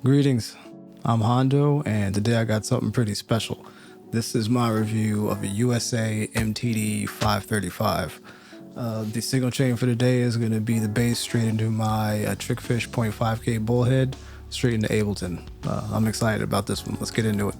Greetings, I'm Hondo, and today I got something pretty special. This is my review of a USA MTD 535. The signal chain for today is going to be the bass straight into my Trickfish 0.5K Bullhead, straight into Ableton. I'm excited about this one. Let's get into it.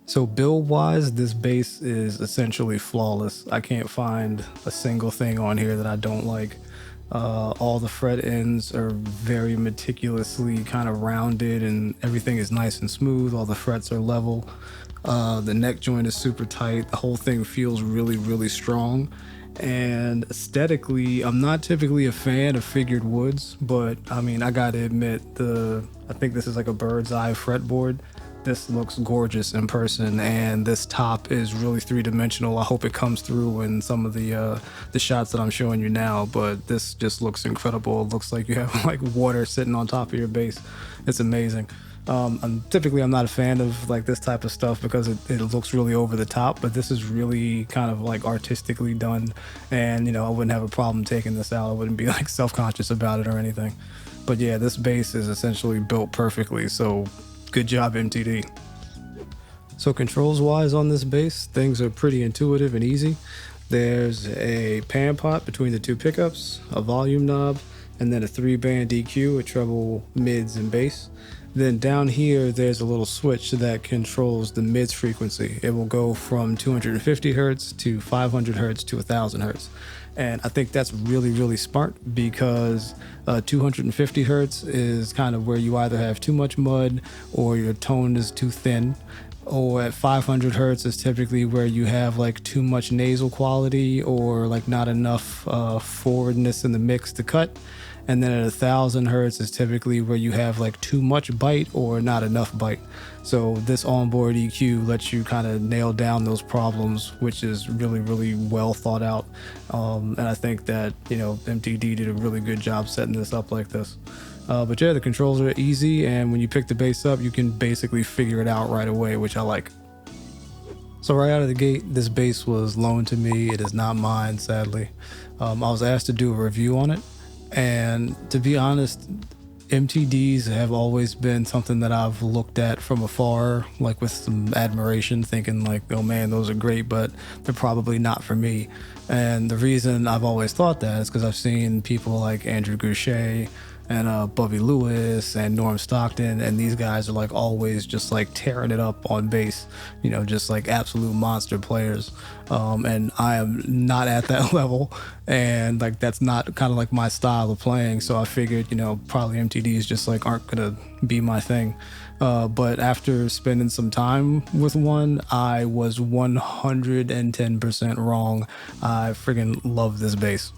So build-wise, this bass is essentially flawless. I can't find a single thing on here that I don't like. All the fret ends are very meticulously kind of rounded and everything is nice and smooth. All the frets are level. The neck joint is super tight. The whole thing feels really, really strong. And aesthetically, I'm not typically a fan of figured woods, but I mean, I gotta admit, I think this is like a bird's eye fretboard. This looks gorgeous in person, and this top is really three-dimensional. I hope it comes through in some of the shots that I'm showing you now, but this just looks incredible. It looks like you have like water sitting on top of your bass. It's amazing. I'm not a fan of like this type of stuff because it looks really over the top, but this is really kind of like artistically done, and I wouldn't have a problem taking this out. I wouldn't be like self-conscious about it or anything. But yeah, this bass is essentially built perfectly, so good job, MTD. So controls wise on this bass, things are pretty intuitive and easy. There's a pan pot between the two pickups, a volume knob, and then a 3-band EQ, a treble, mids, and bass. Then down here, there's a little switch that controls the mids frequency. It will go from 250 hertz to 500 hertz to 1000 hertz. And I think that's really, really smart because 250 hertz is kind of where you either have too much mud or your tone is too thin. Or at 500 hertz is typically where you have like too much nasal quality or like not enough forwardness in the mix to cut. And then at 1000 hertz is typically where you have like too much bite or not enough bite. So this onboard EQ lets you kind of nail down those problems, which is really, really well thought out. And I think that, MTD did a really good job setting this up like this. But yeah, the controls are easy, and when you pick the bass up, you can basically figure it out right away, which I like. So right out of the gate, this bass was loaned to me. It is not mine, sadly. I was asked to do a review on it, and to be honest, MTDs have always been something that I've looked at from afar, like with some admiration, thinking like, oh man, those are great, but they're probably not for me. And the reason I've always thought that is because I've seen people like Andrew Goucher and Bubby Lewis and Norm Stockton, and these guys are like always just like tearing it up on bass, you know, just like absolute monster players. And I am not at that level, and like that's not kind of like my style of playing. So I figured, you know, probably MTDs just like aren't gonna be my thing. But after spending some time with one, I was 110% wrong. I friggin' love this bass.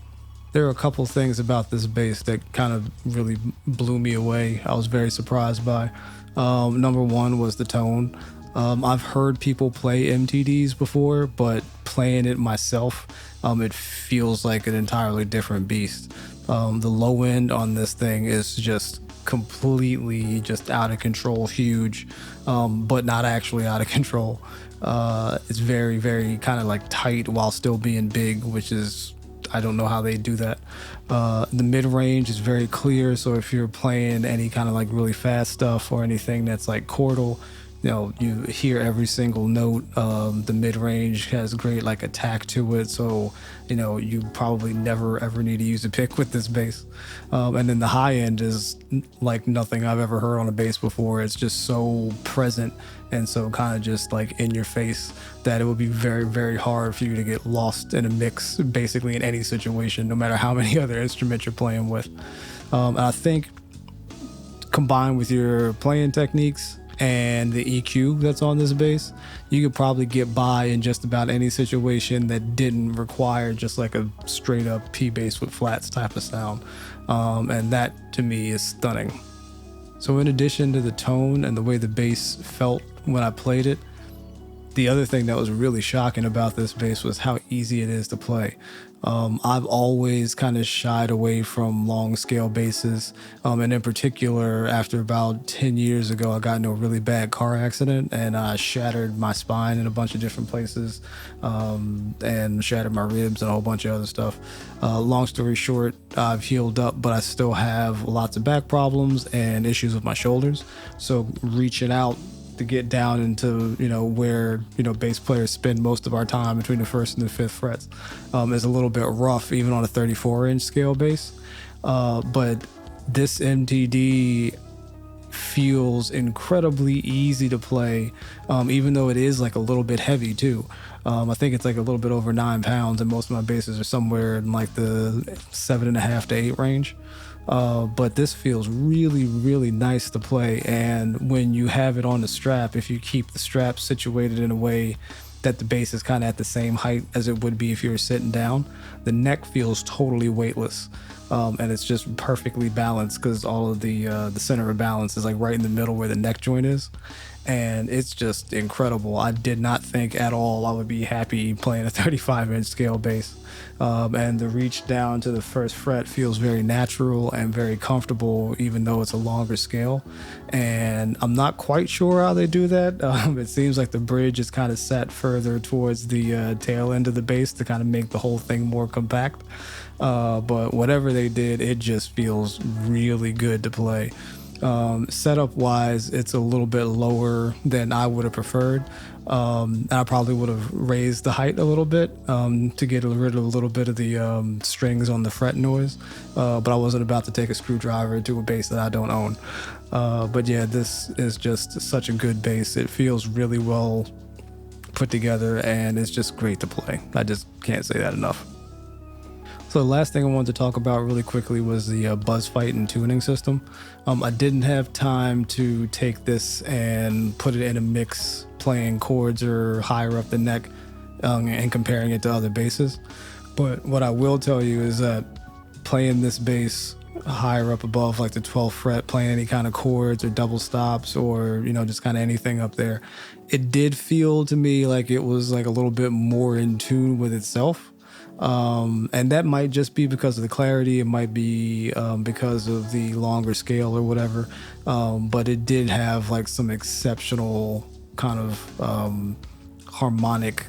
There are a couple things about this bass that kind of really blew me away. I was very surprised by. Number one was the tone. I've heard people play MTDs before, but playing it myself, it feels like an entirely different beast. The low end on this thing is just completely just out of control, huge, but not actually out of control. It's very, very kind of like tight while still being big, which is, I don't know how they do that. The mid-range is very clear, so if you're playing any kind of like really fast stuff or anything that's like chordal, you know, you hear every single note. The mid-range has great like attack to it, so you know you probably never ever need to use a pick with this bass. And then the high end is like nothing I've ever heard on a bass before. It's just so present and so kind of just like in your face that it would be very, very hard for you to get lost in a mix basically in any situation, no matter how many other instruments you're playing with. And I think combined with your playing techniques and the EQ that's on this bass, you could probably get by in just about any situation that didn't require just like a straight up P bass with flats type of sound. And that to me is stunning. So in addition to the tone and the way the bass felt when I played it, the other thing that was really shocking about this bass was how easy it is to play. I've always kind of shied away from long scale basses, and in particular, after about 10 years ago, I got into a really bad car accident and I shattered my spine in a bunch of different places, and shattered my ribs and a whole bunch of other stuff. Long story short, I've healed up, but I still have lots of back problems and issues with my shoulders. So reaching out to get down into, you know, where, you know, bass players spend most of our time between the first and the fifth frets, is a little bit rough, even on a 34-inch scale bass. But this MTD feels incredibly easy to play, even though it is like a little bit heavy too. I think it's like a little bit over 9 pounds, and most of my basses are somewhere in like the 7.5 to 8 range. But this feels really, really nice to play. And when you have it on the strap, if you keep the strap situated in a way that the bass is kind of at the same height as it would be if you were sitting down, the neck feels totally weightless. And it's just perfectly balanced because all of the center of balance is like right in the middle where the neck joint is. And it's just incredible. I did not think at all I would be happy playing a 35-inch scale bass. And the reach down to the first fret feels very natural and very comfortable, even though it's a longer scale. And I'm not quite sure how they do that. It seems like the bridge is kind of set further towards the tail end of the bass to kind of make the whole thing more compact. But whatever they did, it just feels really good to play. Setup wise, it's a little bit lower than I would have preferred. And I probably would have raised the height a little bit to get rid of a little bit of the strings on the fret noise. But I wasn't about to take a screwdriver to a bass that I don't own. But yeah, this is just such a good bass. It feels really well put together and it's just great to play. I just can't say that enough. So the last thing I wanted to talk about really quickly was the Buzz Feiten tuning system. I didn't have time to take this and put it in a mix playing chords or higher up the neck and comparing it to other basses. But what I will tell you is that playing this bass higher up above like the 12th fret, playing any kind of chords or double stops or, you know, just kind of anything up there, it did feel to me like it was like a little bit more in tune with itself. And that might just be because of the clarity. It might be because of the longer scale or whatever. But it did have like some exceptional kind of harmonic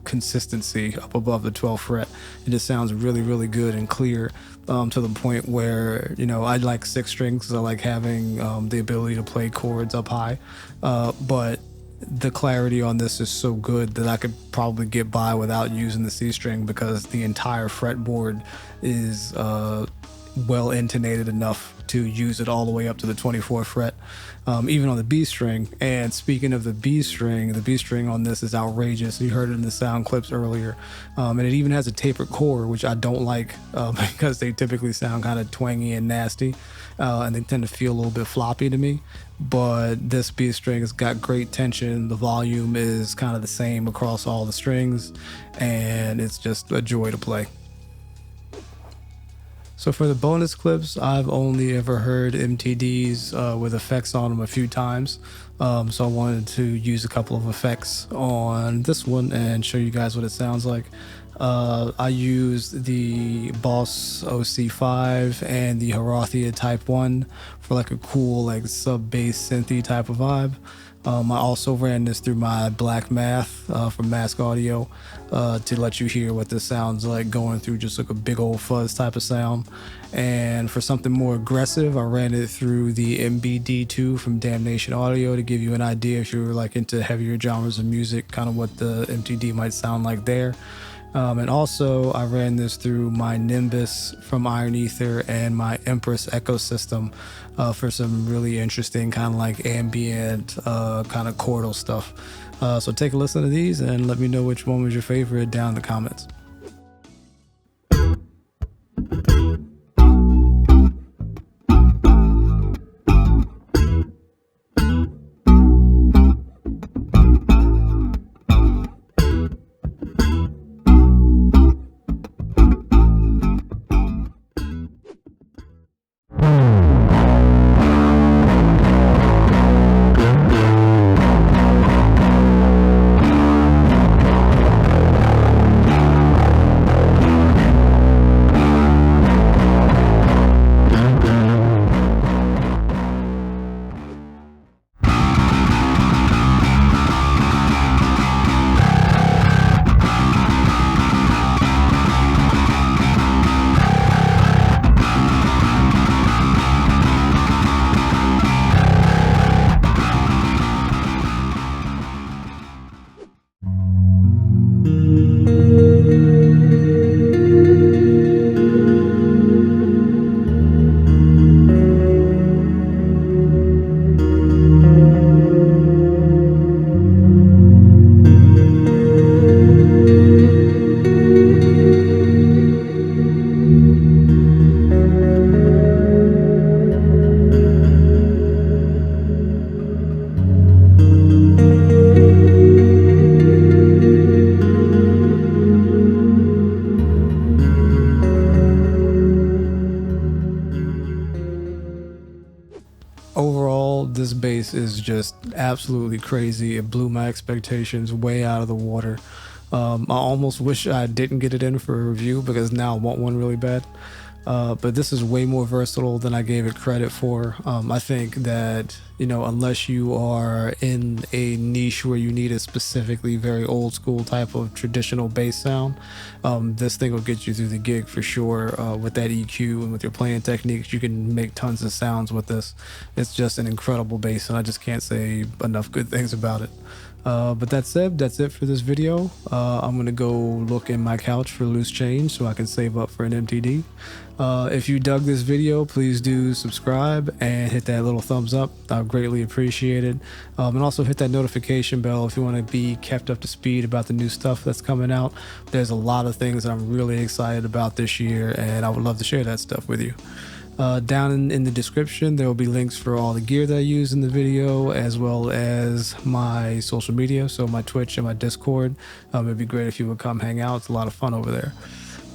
consistency up above the 12th fret. It just sounds really, really good and clear, to the point where, you know, I like 6 strings because I like having the ability to play chords up high, but the clarity on this is so good that I could probably get by without using the C string, because the entire fretboard is well intonated enough to use it all the way up to the 24th fret, even on the B string. And speaking of the B string on this is outrageous. You heard it in the sound clips earlier, and it even has a tapered core, which I don't like, because they typically sound kind of twangy and nasty, and they tend to feel a little bit floppy to me. But this B string has got great tension. The volume is kind of the same across all the strings, and it's just a joy to play. So for the bonus clips, I've only ever heard MTDs with effects on them a few times. So I wanted to use a couple of effects on this one and show you guys what it sounds like. I used the Boss OC5 and the Horrothia Type One for like a cool like sub bass synthy type of vibe. I also ran this through my Black Math from Mask Audio to let you hear what this sounds like going through just like a big old fuzz type of sound. And for something more aggressive, I ran it through the MBD2 from Damnation Audio to give you an idea, if you're like into heavier genres of music, kind of what the MTD might sound like there. And also I ran this through my Nimbus from Iron Ether and my Empress ecosystem for some really interesting kind of like ambient kind of chordal stuff. So take a listen to these and let me know which one was your favorite down in the comments. Overall, this bass is just absolutely crazy. It blew my expectations way out of the water. I almost wish I didn't get it in for a review, because now I want one really bad. But this is way more versatile than I gave it credit for. I think that, you know, unless you are in a niche where you need a specifically very old school type of traditional bass sound, this thing will get you through the gig for sure. With that EQ and with your playing techniques, you can make tons of sounds with this. It's just an incredible bass, and I just can't say enough good things about it. But that said, that's it for this video. I'm gonna go look in my couch for loose change so I can save up for an MTD. If you dug this video, please do subscribe and hit that little thumbs up. I greatly appreciate it. And also hit that notification bell if you want to be kept up to speed about the new stuff that's coming out. There's a lot of things that I'm really excited about this year, and I would love to share that stuff with you. Down in the description, there will be links for all the gear that I use in the video, as well as my social media, so my Twitch and my Discord. It'd be great if you would come hang out. It's a lot of fun over there.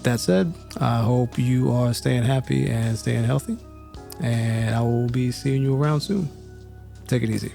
That said, I hope you are staying happy and staying healthy, and I will be seeing you around soon. Take it easy.